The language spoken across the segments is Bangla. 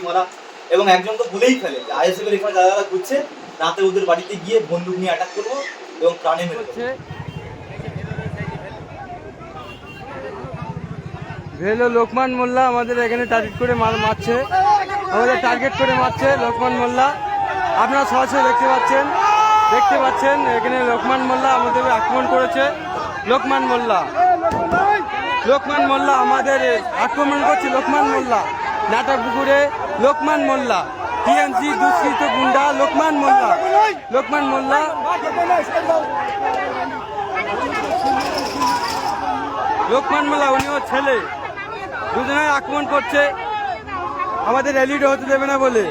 মারা, এবং একজন তো বলেই ফেলে যে আইএসএফ এর এখানে যারা যারা ঘুরছে রাতে ওদের বাড়িতে গিয়ে বন্দুক নিয়ে অ্যাটাক করবো এবং প্রাণে মেরে দেবো। ভেলো লোকমান মোল্লা আমাদের এখানে টার্গেট করে মারছে, আমাদের টার্গেট করে মারছে লোকমান মোল্লা। আপনারা সরাসরি দেখতে পাচ্ছেন এখানে লোকমান মোল্লা আমাদের আক্রমণ করেছে। লোকমান মোল্লা আমাদের আক্রমণ করছে। লোকমান মোল্লা নাটাপুকুরে, লোকমান মোল্লা টিএমসি দুষ্কৃত গুন্ডা লোকমান মোল্লা উনি ওর ছেলে, দুজনের আক্রমণ করছে আমাদের র্যালিটা হতে দেবে না বলে।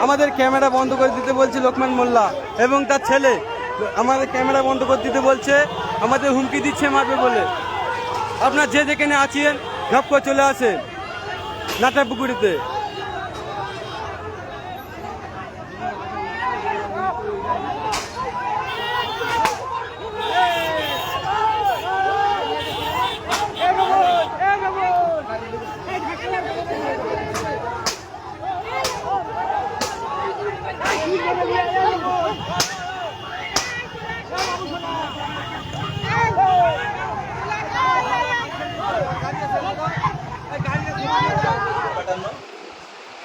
আমাদের ক্যামেরা বন্ধ করে দিতে বলছে লোকমান মোল্লা এবং তার ছেলে, আমাদের ক্যামেরা বন্ধ করে দিতে বলছে, আমাদের হুমকি দিচ্ছে মারবে বলে। আপনার যে যেখানে আছেন ঝপ করে চলে আসেন নাটাপুকুরিতে।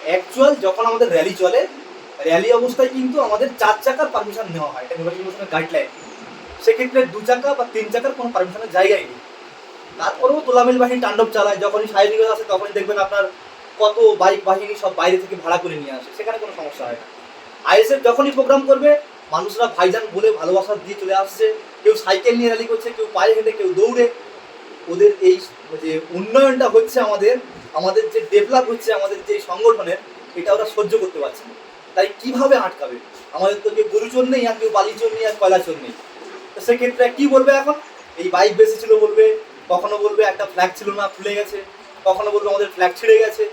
অ্যাকচুয়াল যখন আমাদের র্যালি চলে, র্যালি অবস্থায় কিন্তু আমাদের 4 চাকার পারমিশন নেওয়া হয়, এটা নির্বাচন কমিশনের গাইডলাইন। সেক্ষেত্রে 2 চাকা বা 3 চাকার কোনো পারমিশনের জায়গায় নেই। তারপরেও তোলামিল বাহিনী তাণ্ডব চালায়, যখনই সাইডিকে আসে তখনই দেখবেন আপনার কত বাইক বাহিনী সব বাইরে থেকে ভাড়া করে নিয়ে আসে, সেখানে কোনো সমস্যা হয় না। আইএসএফ যখনই প্রোগ্রাম করবে মানুষরা ভাইজান বলে ভালোবাসা দিয়ে চলে আসছে, কেউ সাইকেল নিয়ে র্যালি করছে, কেউ পায়ে হেঁটে, কেউ দৌড়ে। ওদের এই যে উন্নয়নটা হচ্ছে, আমাদের যে ডেভেলপ হচ্ছে আমাদের যে সংগঠনের, এটা ওরা সহ্য করতে পারছে না। তাই কিভাবে আটকাবে? আমাদের তো কেউ গরু চোর নেই, আর কেউ বালি চোর নেই, আর কয়লা চোর নেই। তো সেক্ষেত্রে কি বলবে এখন? এই বাইক বেশি ছিল বলবে, কখনো বলবে একটা ফ্ল্যাগ ছিল না খুলে গেছে, কখনো বলবে আমাদের ফ্ল্যাগ ছিঁড়ে গেছে।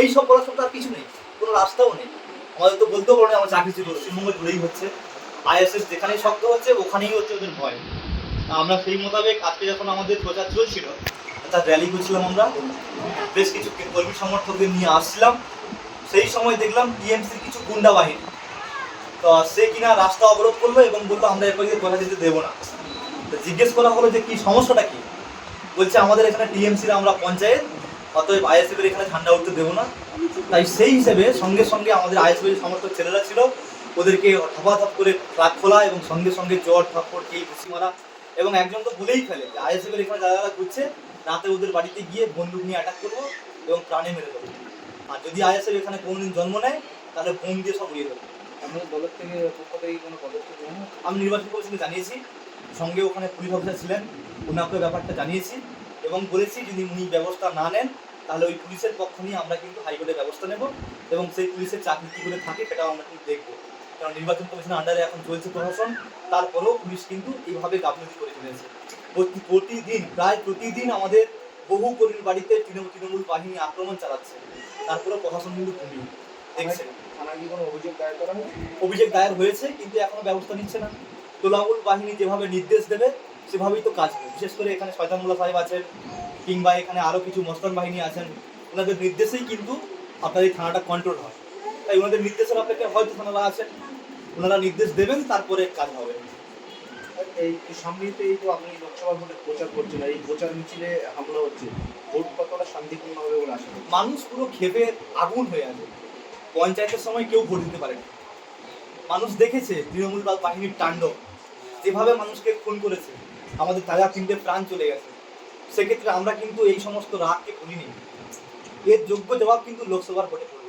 এই সব বলার সব আর কিছু নেই, কোনো রাস্তাও নেই। আমাদের তো বলতেও পারো না আমার চাকরি ছিল, পশ্চিমবঙ্গ জুড়েই হচ্ছে। আইএসএস যেখানেই শক্ত হচ্ছে ওখানেই হচ্ছে ওদের ভয়। আমরা সেই মোতাবেক আজকে যখন আমাদের প্রচার চলছিল, তার র্যালি করছিলাম, আমরা বেশ কিছু কর্মী সমর্থকদের নিয়ে আসছিলাম। সেই সময় দেখলাম টিএমসির কিছু গুন্ডা বাহিনী, তো সে কিনা রাস্তা অবরোধ করলো এবং বললো আমরা এরপর কথা দিতে দেবো না। তো জিজ্ঞেস করা হলো যে কি সমস্যাটা কি? বলছে আমাদের এখানে টিএমসির আমরা পঞ্চায়েত, অতএব আইএসএফ এর এখানে ঝান্ডা উঠতে দেবো না। তাই সেই হিসেবে সঙ্গে সঙ্গে আমাদের আইএসএফ এর সমর্থক ছেলেরা ছিল, ওদেরকে ধপাধপ করে ফ্ল্যাগ খোলা এবং সঙ্গে সঙ্গে জ্বর থাপ্পড় খেয়ে ঘুষি মারা। এবং একজন তো বলেই ফেলে যে আইএসএফ এর এখানে যারা যারা ঘুরছে রাতে ওদের বাড়িতে গিয়ে বন্দুক নিয়ে অ্যাটাক করবো এবং প্রাণে মেরে দেবো। আর যদি আইএসএফ এখানে কোনোদিন জন্ম নেয় তাহলে বোম দিয়ে সব উড়িয়ে দেবো। আপনাদের দলের থেকে পক্ষ থেকে কোনো পদক্ষেপ নেই? আমি নির্বাচন কমিশনকে জানিয়েছি, সঙ্গে ওখানে পুলিশ অফিসার ছিলেন, ওনাকে ব্যাপারটা জানিয়েছি এবং বলেছি যদি উনি ব্যবস্থা না নেন তাহলে ওই পুলিশের পক্ষ নিয়ে আমরা কিন্তু হাইকোর্টে ব্যবস্থা নেব এবং সেই পুলিশের চাকরি কী করে থাকে সেটাও আমরা কিন্তু দেখবো। কারণ নির্বাচন কমিশনের আন্ডারে এখন চলছে প্রশাসন, তারপরেও পুলিশ কিন্তু এইভাবে গাফিলতি করে চলেছে। প্রতিদিন প্রায় প্রতিদিন আমাদের বহু কর্মীর বাড়িতে তৃণমূল বাহিনী আক্রমণ চালাচ্ছে, তারপরেও প্রশাসন কিন্তু ঘুমিয়ে দেখছে। থানায় কি কোনো অভিযোগ দায়ের করা হয়েছে? অভিযোগ দায়ের হয়েছে, কিন্তু এখনো ব্যবস্থা নিচ্ছে না। তোলামুল বাহিনী যেভাবে নির্দেশ দেবে সেভাবেই তো কাজ হবে। বিশেষ করে এখানে শয়তানুল্লাহ সাহেব আছেন, কিংবা এখানে আরও কিছু মস্তান বাহিনী আছেন, ওনাদের নির্দেশেই কিন্তু আপনার এই থানাটা কন্ট্রোল হয়। তাই ওনাদের নির্দেশের অপেক্ষায় হয়তো থানারা আছেন, ওনারা নির্দেশ দেবেন তারপরে কাজ হবে। এই সামনেই তো এই তো আপনি লোকসভা ভোটের প্রচার করছেন, এই প্রচার মিছিলে হামলা হচ্ছে, ভোট কতটা শান্তিপূর্ণ হবে বলে আশা করছেন? মানুষ পুরো ক্ষেপে আগুন হয়ে আছে। পঞ্চায়েতের সময় কেউ ভোট দিতে পারেনি। মানুষ দেখেছে তৃণমূল বাহিনীর তাণ্ডব, যেভাবে মানুষকে খুন করেছে, আমাদের তাজা 3টে প্রাণ চলে গেছে। সেক্ষেত্রে আমরা কিন্তু এই সমস্ত রাগকে ভুলিনি। এর যোগ্য জবাব কিন্তু লোকসভার ভোটে পড়বে।